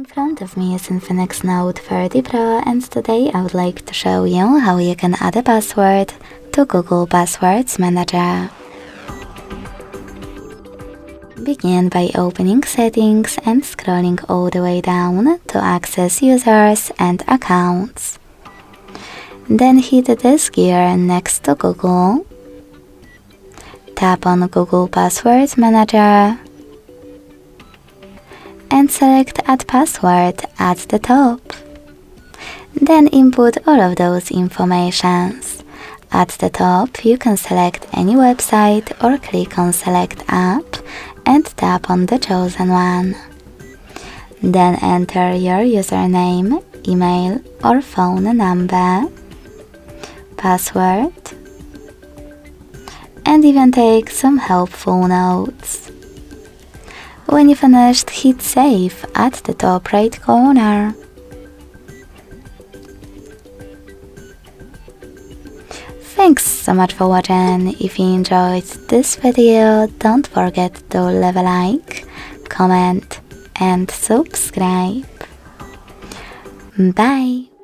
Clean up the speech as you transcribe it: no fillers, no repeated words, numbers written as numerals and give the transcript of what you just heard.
In front of me is INFINIX Note 30 Pro, and today I would like to show you how you can add a password to Google Passwords Manager. Begin by opening Settings and scrolling all the way down to access Users and Accounts. Then hit this gear next to Google. Tap on Google Passwords Manager and select Add Password at the top. Then input all of those informations. At the top, you can select any website or click on Select App and tap on the chosen one. Then enter your username, email or phone number, password, and even take some helpful notes. When you finished, hit Save at the top right corner. Thanks so much for watching. If you enjoyed this video, don't forget to leave a like, comment and subscribe. Bye!